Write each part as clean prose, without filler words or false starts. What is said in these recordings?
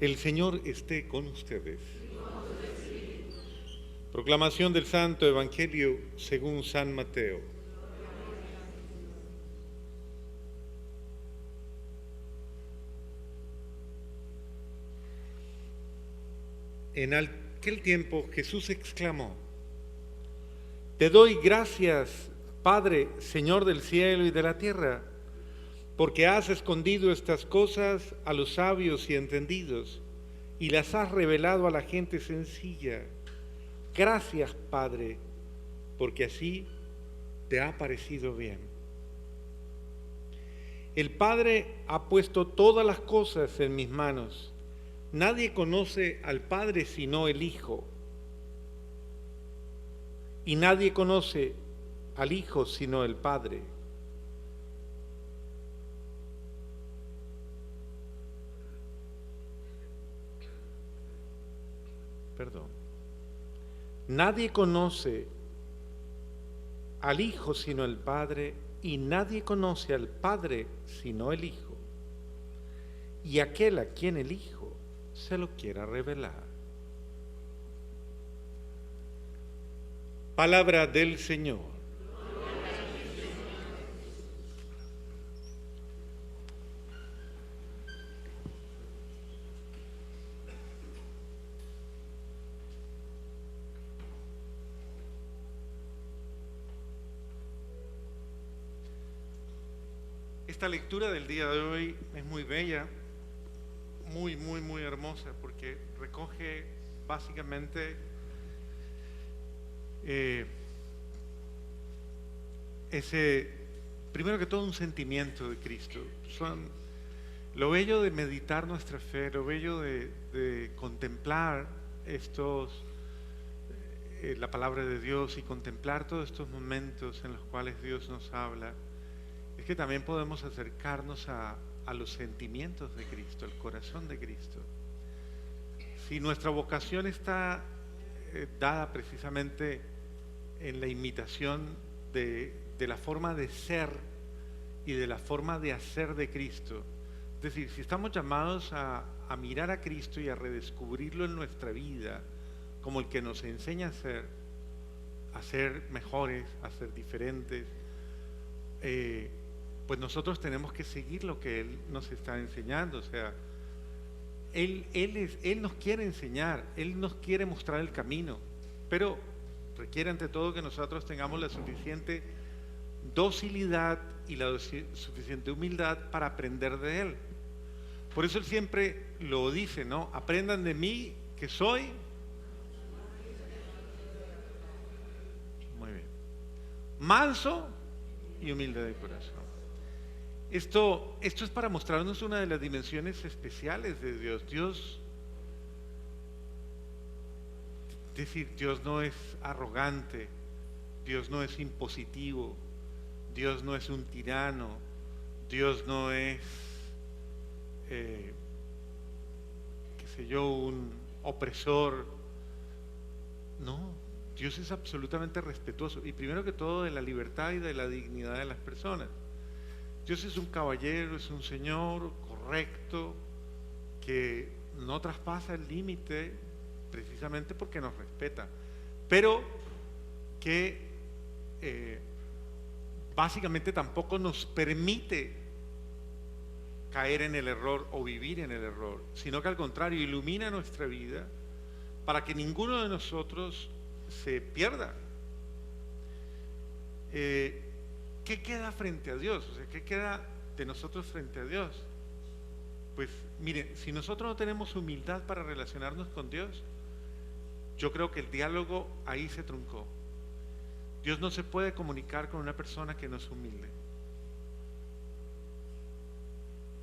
El Señor esté con ustedes. Proclamación del Santo Evangelio según San Mateo. En aquel tiempo Jesús exclamó: Te doy gracias, Padre, Señor del cielo y de la tierra, porque has escondido estas cosas a los sabios y entendidos y las has revelado a la gente sencilla. Gracias, Padre, porque así te ha parecido bien. El Padre ha puesto todas las cosas en mis manos. Nadie conoce al Padre sino el Hijo, y nadie conoce al Hijo sino el Padre. Nadie conoce al Hijo sino el Padre, y nadie conoce al Padre sino el Hijo, y aquel a quien el Hijo se lo quiera revelar. Palabra del Señor. Esta lectura del día de hoy es muy bella, muy hermosa, porque recoge básicamente primero que todo, un sentimiento de Cristo. Lo bello de meditar nuestra fe, lo bello de contemplar la palabra de Dios y contemplar todos estos momentos en los cuales Dios nos habla, es que también podemos acercarnos a los sentimientos de Cristo, al corazón de Cristo. Si nuestra vocación está dada precisamente en la imitación de la forma de ser y de la forma de hacer de Cristo, es decir, si estamos llamados a mirar a Cristo y a redescubrirlo en nuestra vida como el que nos enseña a ser mejores, a ser diferentes, pues nosotros tenemos que seguir lo que Él nos está enseñando. O sea, Él nos quiere enseñar, Él nos quiere mostrar el camino, pero requiere ante todo que nosotros tengamos la suficiente docilidad y la suficiente humildad para aprender de Él. Por eso Él siempre lo dice, ¿no? Aprendan de mí, que soy muy bien, manso y humilde de corazón. Esto es para mostrarnos una de las dimensiones especiales de Dios. Es decir, Dios no es arrogante, Dios no es impositivo, Dios no es un tirano, Dios no es, un opresor. No, Dios es absolutamente respetuoso, y primero que todo de la libertad y de la dignidad de las personas. Dios es un caballero, es un señor correcto, que no traspasa el límite precisamente porque nos respeta, pero que básicamente tampoco nos permite caer en el error o vivir en el error, sino que al contrario ilumina nuestra vida para que ninguno de nosotros se pierda. ¿Qué queda frente a Dios? O sea, ¿qué queda de nosotros frente a Dios? Pues miren, si nosotros no tenemos humildad para relacionarnos con Dios, yo creo que el diálogo ahí se truncó. Dios no se puede comunicar con una persona que no es humilde.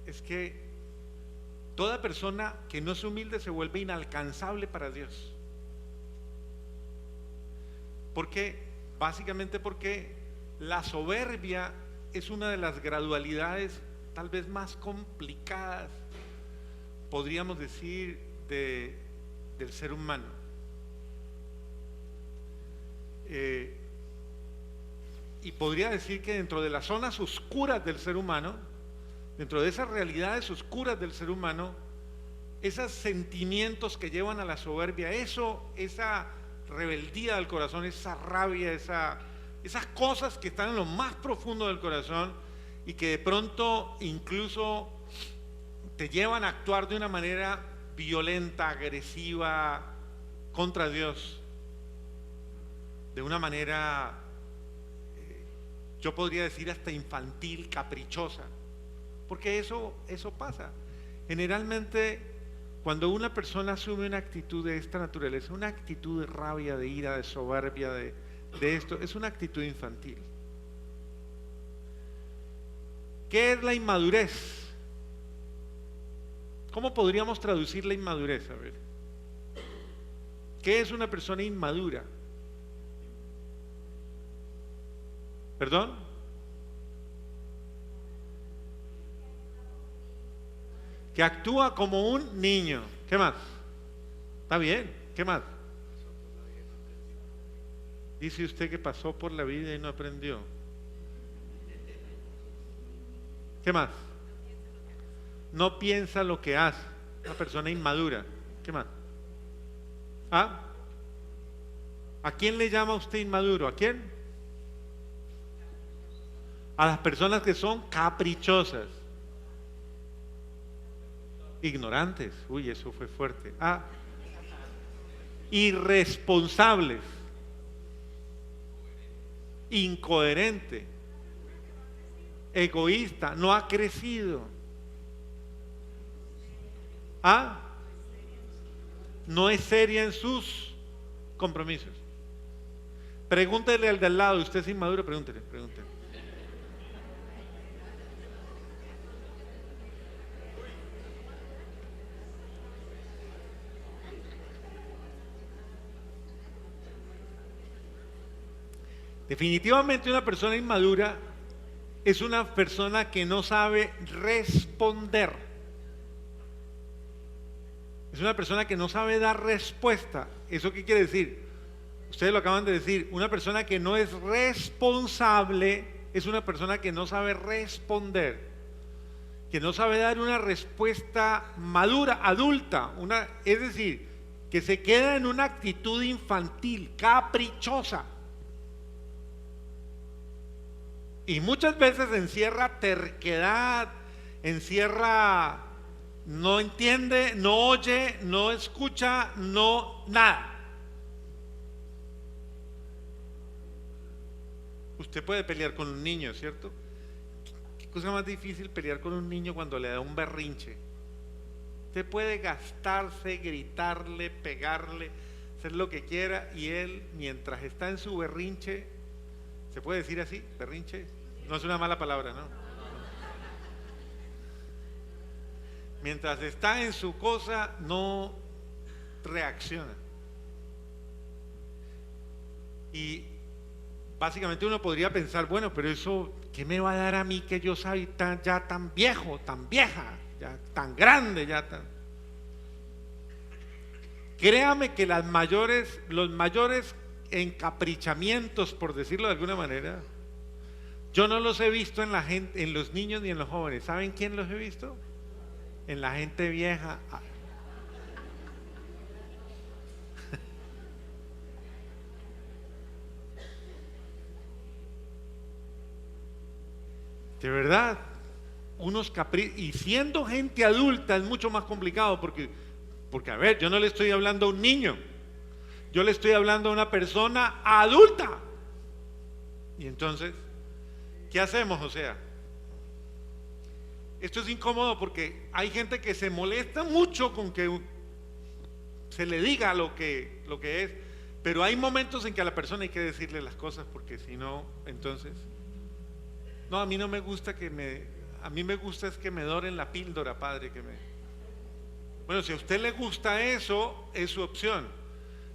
Es que toda persona que no es humilde se vuelve inalcanzable para Dios. ¿Por qué? Básicamente porque la soberbia es una de las gradualidades tal vez más complicadas, podríamos decir, del ser humano. Y podría decir que dentro de las zonas oscuras del ser humano, dentro de esas realidades oscuras del ser humano, esos sentimientos que llevan a la soberbia, esa rebeldía del corazón, esa rabia, esas cosas que están en lo más profundo del corazón y que de pronto incluso te llevan a actuar de una manera violenta, agresiva contra Dios, de una manera, yo podría decir hasta infantil, caprichosa, porque eso pasa. Generalmente, cuando una persona asume una actitud de esta naturaleza, una actitud de rabia, de ira, de soberbia, de esto, es una actitud infantil. ¿Qué es la inmadurez? ¿Cómo podríamos traducir la inmadurez? A ver, ¿qué es una persona inmadura? ¿Perdón? Que actúa como un niño. ¿Qué más? Está bien, ¿qué más? Dice usted que pasó por la vida y no aprendió. ¿Qué más? No piensa lo que hace. Una persona inmadura. ¿Qué más? ¿Ah? ¿A quién le llama usted inmaduro? ¿A quién? A las personas que son caprichosas, ignorantes. Uy, eso fue fuerte. Ah, irresponsables, incoherente, egoísta, no ha crecido. Ah, no es seria en sus compromisos. Pregúntele al de al lado, ¿usted es inmaduro? Pregúntele. Definitivamente una persona inmadura es una persona que no sabe responder. Es una persona que no sabe dar respuesta. ¿Eso qué quiere decir? Ustedes lo acaban de decir. Una persona que no es responsable es una persona que no sabe responder, que no sabe dar una respuesta madura, adulta, es decir, que se queda en una actitud infantil, caprichosa. Y muchas veces encierra terquedad, encierra, no entiende, no oye, no escucha, no nada. Usted puede pelear con un niño, ¿cierto? ¿Qué cosa más difícil pelear con un niño cuando le da un berrinche? Usted puede gastarse, gritarle, pegarle, hacer lo que quiera, y él, mientras está en su berrinche, ¿se puede decir así? ¿Berrinche? No es una mala palabra, ¿no? Mientras está en su cosa, no reacciona. Y básicamente uno podría pensar, bueno, pero eso, ¿qué me va a dar a mí que yo soy ya tan viejo, tan vieja, ya tan grande, ya tan... Créame que los mayores encaprichamientos, por decirlo de alguna manera, yo no los he visto en la gente, en los niños ni en los jóvenes. ¿Saben quién los he visto? En la gente vieja. De verdad, unos caprichos. Y siendo gente adulta es mucho más complicado porque a ver, yo no le estoy hablando a un niño, yo le estoy hablando a una persona adulta. Y entonces, ¿qué hacemos? O sea, esto es incómodo porque hay gente que se molesta mucho con que se le diga lo que es, pero hay momentos en que a la persona hay que decirle las cosas, porque si no, entonces, no, a mí no me gusta a mí me gusta es que me doren la píldora, padre, bueno, si a usted le gusta eso, es su opción,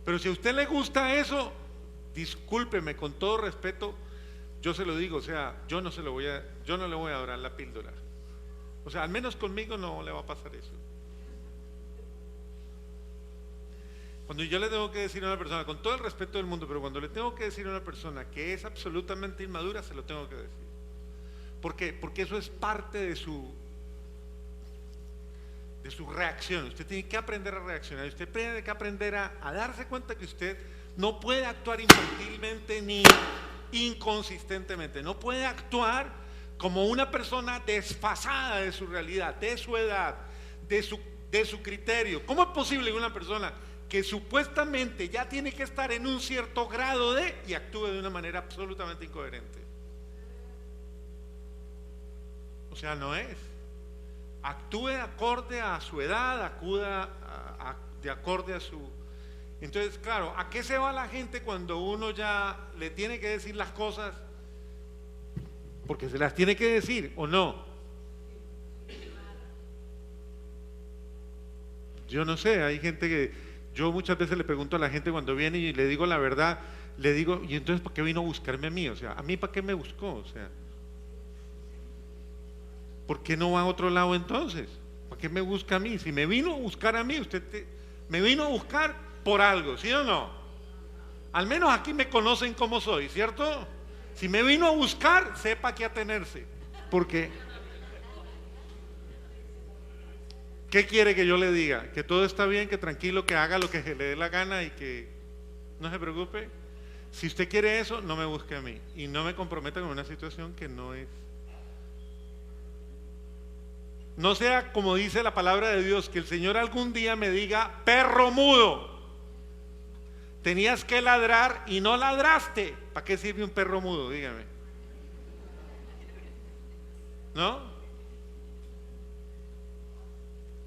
pero si a usted le gusta eso, discúlpeme, con todo respeto, yo se lo digo, o sea, yo no le voy a dorar la píldora. O sea, al menos conmigo no le va a pasar eso. Cuando yo le tengo que decir a una persona, con todo el respeto del mundo, pero cuando le tengo que decir a una persona que es absolutamente inmadura, se lo tengo que decir. ¿Por qué? Porque eso es parte de de su reacción. Usted tiene que aprender a reaccionar. Usted tiene que aprender a darse cuenta que usted no puede actuar infantilmente ni inconsistentemente. No puede actuar como una persona desfasada de su realidad, de su edad, de su criterio. ¿Cómo es posible que una persona que supuestamente ya tiene que estar en un cierto grado y actúe de una manera absolutamente incoherente? O sea, no es. Actúe acorde a su edad, acuda de acorde a su... Entonces, claro, ¿a qué se va la gente cuando uno ya le tiene que decir las cosas? Porque se las tiene que decir, ¿o no? Yo no sé, hay gente que... Yo muchas veces le pregunto a la gente cuando viene y le digo la verdad, le digo, ¿y entonces por qué vino a buscarme a mí? O sea, ¿a mí para qué me buscó? O sea, ¿por qué no va a otro lado entonces? ¿Para qué me busca a mí? Si me vino a buscar a mí, me vino a buscar por algo, ¿sí o no? Al menos aquí me conocen como soy, ¿cierto? Si me vino a buscar, sepa qué atenerse. Porque, ¿qué quiere que yo le diga? Que todo está bien, que tranquilo, que haga lo que le dé la gana y que no se preocupe. Si usted quiere eso, no me busque a mí y no me comprometa con una situación que no es. No sea como dice la palabra de Dios, que el Señor algún día me diga, perro mudo, tenías que ladrar y no ladraste. ¿Para qué sirve un perro mudo? Dígame. ¿No?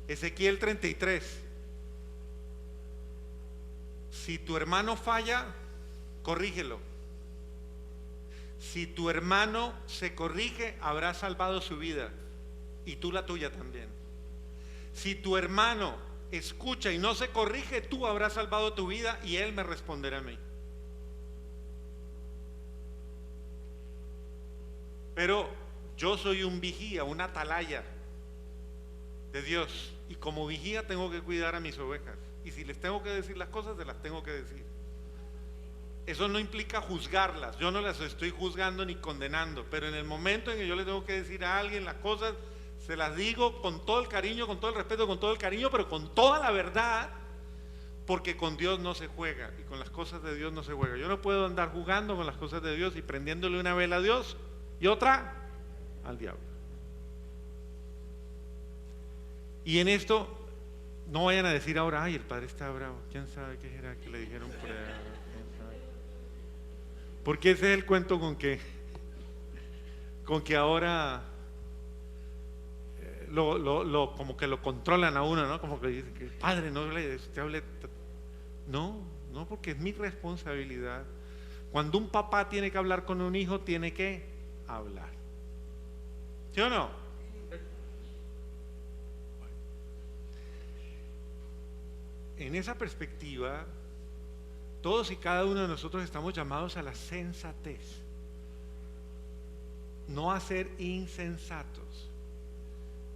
Ezequiel 33. Si tu hermano falla, corrígelo. Si tu hermano se corrige, habrá salvado su vida y tú la tuya también. Si tu hermano escucha y no se corrige, tú habrás salvado tu vida y él me responderá a mí. Pero yo soy un vigía, una atalaya de Dios, y como vigía tengo que cuidar a mis ovejas, y si les tengo que decir las cosas, se las tengo que decir. Eso no implica juzgarlas, yo no las estoy juzgando ni condenando, pero en el momento en que yo le tengo que decir a alguien las cosas, se las digo con todo el cariño, con todo el respeto, con todo el cariño, pero con toda la verdad, porque con Dios no se juega y con las cosas de Dios no se juega. Yo no puedo andar jugando con las cosas de Dios y prendiéndole una vela a Dios y otra al diablo. Y en esto no vayan a decir ahora, ay, el padre está bravo, quién sabe qué era que le dijeron por ahí, quién sabe. Porque ese es el cuento con que ahora como que lo controlan a uno, ¿no? Como que dicen que padre, no usted hable. No, porque es mi responsabilidad. Cuando un papá tiene que hablar con un hijo, tiene que hablar. ¿Sí o no? En esa perspectiva, todos y cada uno de nosotros estamos llamados a la sensatez, no a ser insensatos.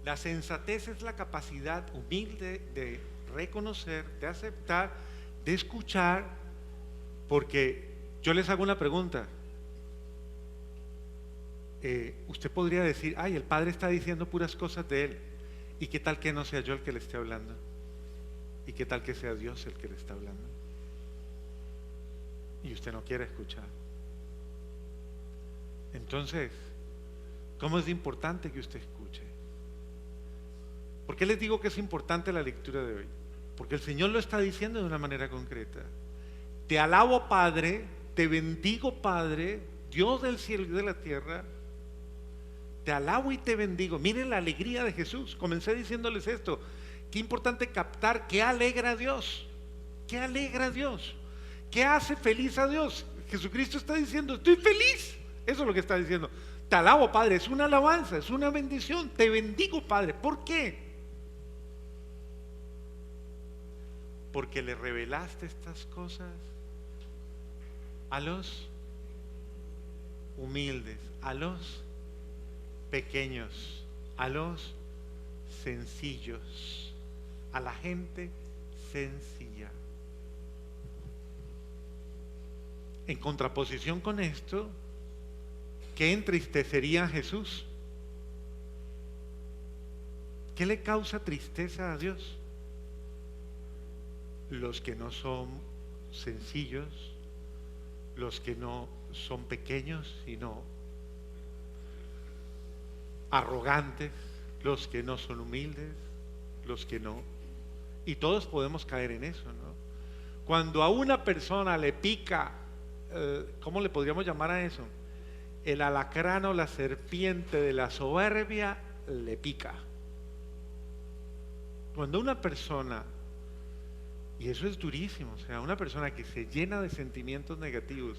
La sensatez es la capacidad humilde de reconocer, de aceptar, de escuchar, porque yo les hago una pregunta. Usted podría decir, ay, el padre está diciendo puras cosas de él, y qué tal que no sea yo el que le esté hablando, y qué tal que sea Dios el que le está hablando, y usted no quiere escuchar. Entonces, ¿cómo es importante que usted escuche? ¿Por qué les digo que es importante la lectura de hoy? Porque el Señor lo está diciendo de una manera concreta. Te alabo, Padre, te bendigo, Padre, Dios del cielo y de la tierra. Te alabo y te bendigo. Miren la alegría de Jesús. Comencé diciéndoles esto. Qué importante captar qué alegra a Dios. ¿Qué alegra a Dios? ¿Qué hace feliz a Dios? Jesucristo está diciendo, estoy feliz. Eso es lo que está diciendo. Te alabo, Padre, es una alabanza, es una bendición. Te bendigo, Padre. ¿Por qué? Porque le revelaste estas cosas a los humildes, a los pequeños, a los sencillos, a la gente sencilla. En contraposición con esto, ¿qué entristecería a Jesús? ¿Qué le causa tristeza a Dios? Los que no son sencillos, los que no son pequeños, sino arrogantes, los que no son humildes, los que no. Y todos podemos caer en eso, ¿no? Cuando a una persona le pica, ¿cómo le podríamos llamar a eso? El alacrán o la serpiente de la soberbia le pica. Cuando una persona, y eso es durísimo, o sea, una persona que se llena de sentimientos negativos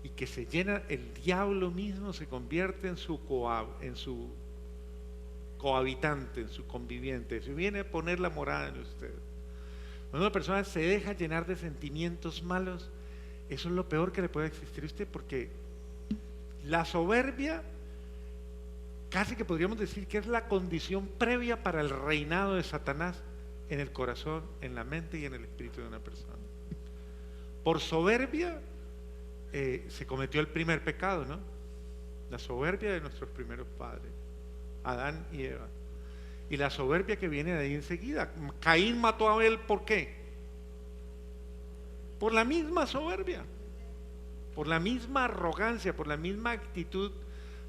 y que se llena, el diablo mismo se convierte en su cohabitante, en su conviviente, se viene a poner la morada en usted. Cuando una persona se deja llenar de sentimientos malos, eso es lo peor que le puede existir a usted, porque la soberbia casi que podríamos decir que es la condición previa para el reinado de Satanás en el corazón, en la mente y en el espíritu de una persona. Por soberbia se cometió el primer pecado, ¿no? La soberbia de nuestros primeros padres, Adán y Eva. Y la soberbia que viene de ahí enseguida. Caín mató a Abel, ¿por qué? Por la misma soberbia, por la misma arrogancia, por la misma actitud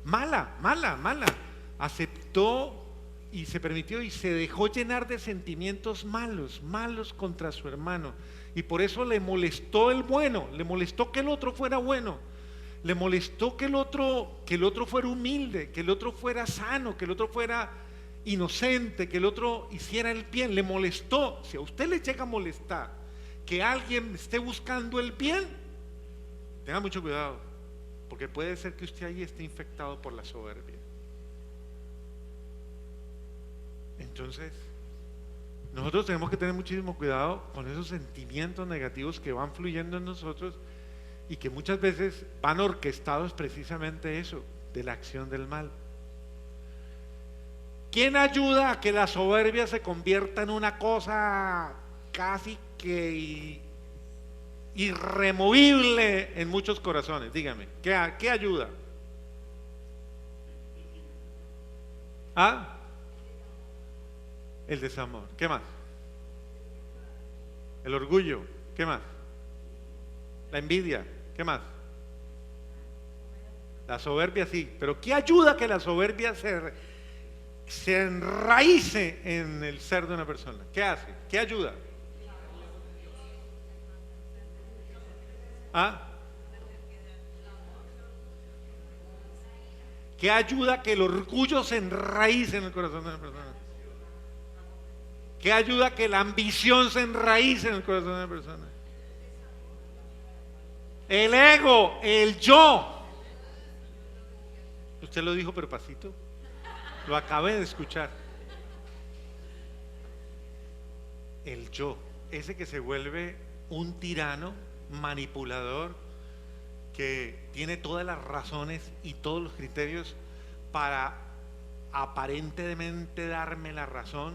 mala. Aceptó y se permitió y se dejó llenar de sentimientos malos contra su hermano. Y por eso le molestó el bueno, le molestó que el otro fuera bueno, le molestó que el otro fuera humilde, que el otro fuera sano, que el otro fuera inocente, que el otro hiciera el bien. Le molestó. Si a usted le llega a molestar que alguien esté buscando el bien, tenga mucho cuidado, porque puede ser que usted ahí esté infectado por la soberbia. Entonces, nosotros tenemos que tener muchísimo cuidado con esos sentimientos negativos que van fluyendo en nosotros y que muchas veces van orquestados precisamente eso, de la acción del mal. ¿Quién ayuda a que la soberbia se convierta en una cosa casi que irremovible en muchos corazones? Dígame, ¿qué ayuda? ¿Ah? El desamor. ¿Qué más? El orgullo. ¿Qué más? La envidia. ¿Qué más? La soberbia, sí. Pero ¿qué ayuda a que la soberbia se enraíce en el ser de una persona? ¿Qué hace? ¿Qué ayuda? ¿Ah? ¿Qué ayuda a que el orgullo se enraíce en el corazón de una persona? ¿Qué ayuda a que la ambición se enraíce en el corazón de una persona? El ego, el yo. Usted lo dijo pero pasito, lo acabé de escuchar. El yo, ese que se vuelve un tirano, manipulador, que tiene todas las razones y todos los criterios para aparentemente darme la razón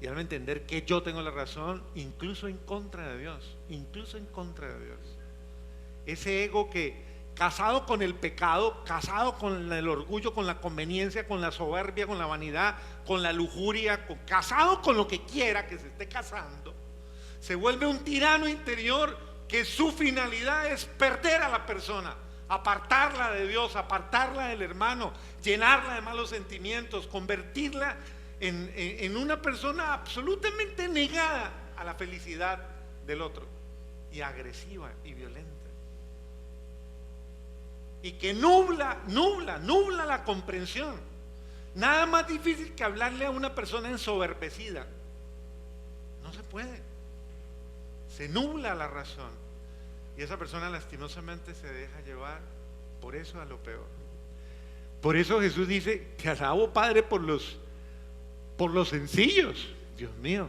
y darme a entender que yo tengo la razón, incluso en contra de Dios, incluso en contra de Dios. Ese ego que, casado con el pecado, casado con el orgullo, con la conveniencia, con la soberbia, con la vanidad, con la lujuria, casado con lo que quiera que se esté casando, se vuelve un tirano interior que su finalidad es perder a la persona, apartarla de Dios, apartarla del hermano, llenarla de malos sentimientos, convertirla en una persona absolutamente negada a la felicidad del otro, y agresiva y violenta, y que nubla la comprensión. Nada más difícil que hablarle a una persona ensoberbecida. No se puede, se nubla la razón, y esa persona lastimosamente se deja llevar por eso a lo peor. Por eso Jesús dice: te alabo, Padre, por los sencillos. Dios mío,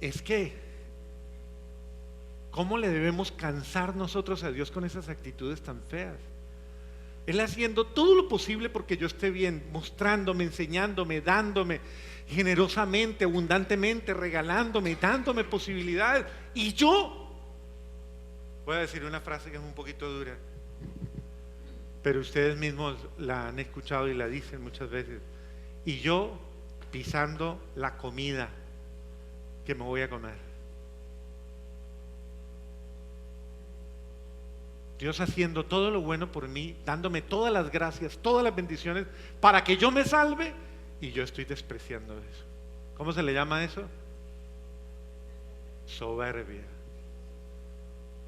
es que ¿cómo le debemos cansar nosotros a Dios con esas actitudes tan feas? Él haciendo todo lo posible porque yo esté bien, mostrándome, enseñándome, dándome generosamente, abundantemente, regalándome, dándome posibilidades, y yo voy a decir una frase que es un poquito dura, pero ustedes mismos la han escuchado y la dicen muchas veces: y yo pisando la comida que me voy a comer. Dios haciendo todo lo bueno por mí, dándome todas las gracias, todas las bendiciones para que yo me salve, y yo estoy despreciando eso. ¿Cómo se le llama eso? Soberbia.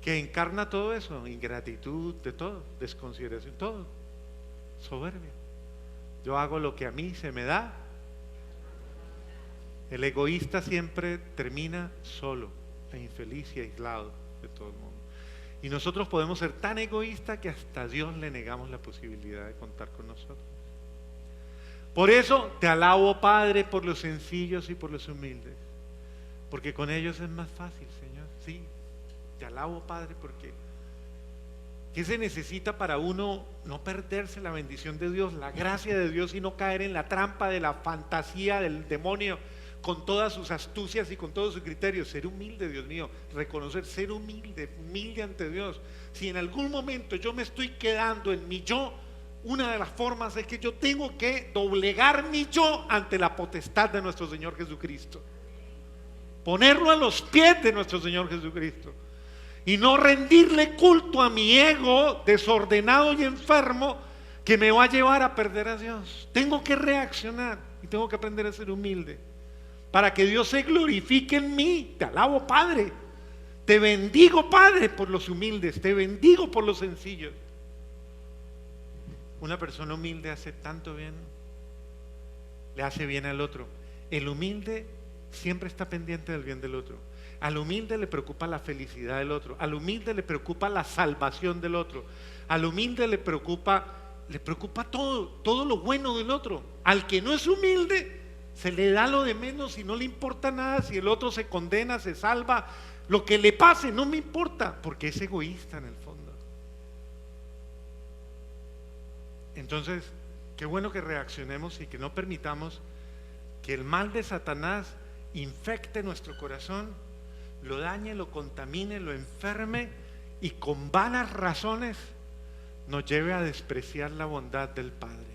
Que encarna todo eso, ingratitud, de todo, desconsideración, todo. Soberbia. Yo hago lo que a mí se me da. El egoísta siempre termina solo, e infeliz y aislado de todo el mundo. Y nosotros podemos ser tan egoístas que hasta a Dios le negamos la posibilidad de contar con nosotros. Por eso te alabo, Padre, por los sencillos y por los humildes, porque con ellos es más fácil, Señor. Sí, te alabo, Padre, porque ¿qué se necesita para uno no perderse la bendición de Dios, la gracia de Dios, y no caer en la trampa de la fantasía del demonio con todas sus astucias y con todos sus criterios? Ser humilde, Dios mío, reconocer, ser humilde, humilde ante Dios. Si en algún momento yo me estoy quedando en mi yo, una de las formas es que yo tengo que doblegar mi yo ante la potestad de nuestro Señor Jesucristo, ponerlo a los pies de nuestro Señor Jesucristo, y no rendirle culto a mi ego desordenado y enfermo que me va a llevar a perder a Dios. Tengo que reaccionar y tengo que aprender a ser humilde para que Dios se glorifique en mí. Te alabo, Padre, te bendigo, Padre, por los humildes, te bendigo por los sencillos. Una persona humilde hace tanto bien, le hace bien al otro. El humilde siempre está pendiente del bien del otro. Al humilde le preocupa la felicidad del otro. Al humilde le preocupa la salvación del otro. Al humilde le preocupa todo lo bueno del otro. Al que no es humilde se le da lo de menos y no le importa nada. Si el otro se condena, se salva, lo que le pase no me importa, porque es egoísta en el fondo. Entonces, qué bueno que reaccionemos y que no permitamos que el mal de Satanás infecte nuestro corazón, lo dañe, lo contamine, lo enferme, y con vanas razones nos lleve a despreciar la bondad del Padre.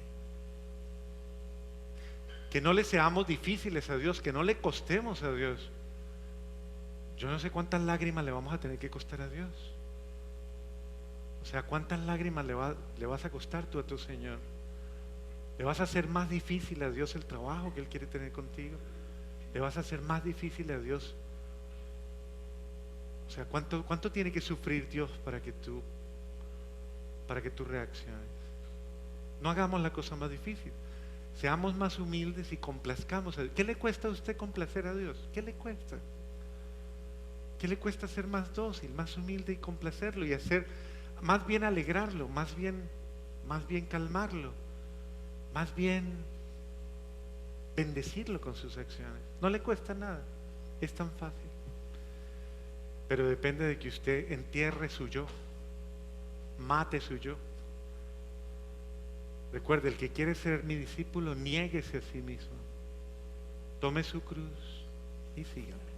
Que no le seamos difíciles a Dios, que no le costemos a Dios. Yo no sé cuántas lágrimas le vamos a tener que costar a Dios. O sea, ¿cuántas lágrimas le vas a costar tú a tu Señor? ¿Le vas a hacer más difícil a Dios el trabajo que Él quiere tener contigo? ¿Le vas a hacer más difícil a Dios? O sea, ¿cuánto tiene que sufrir Dios para que tú reacciones? No hagamos la cosa más difícil. Seamos más humildes y complazcamos a Dios. ¿Qué le cuesta a usted complacer a Dios? ¿Qué le cuesta? ¿Qué le cuesta ser más dócil, más humilde y complacerlo, y hacer, más bien alegrarlo, más bien calmarlo, más bien bendecirlo con sus acciones? No le cuesta nada, es tan fácil. Pero depende de que usted entierre su yo, mate su yo. Recuerde, el que quiere ser mi discípulo, niéguese a sí mismo, tome su cruz y sígame.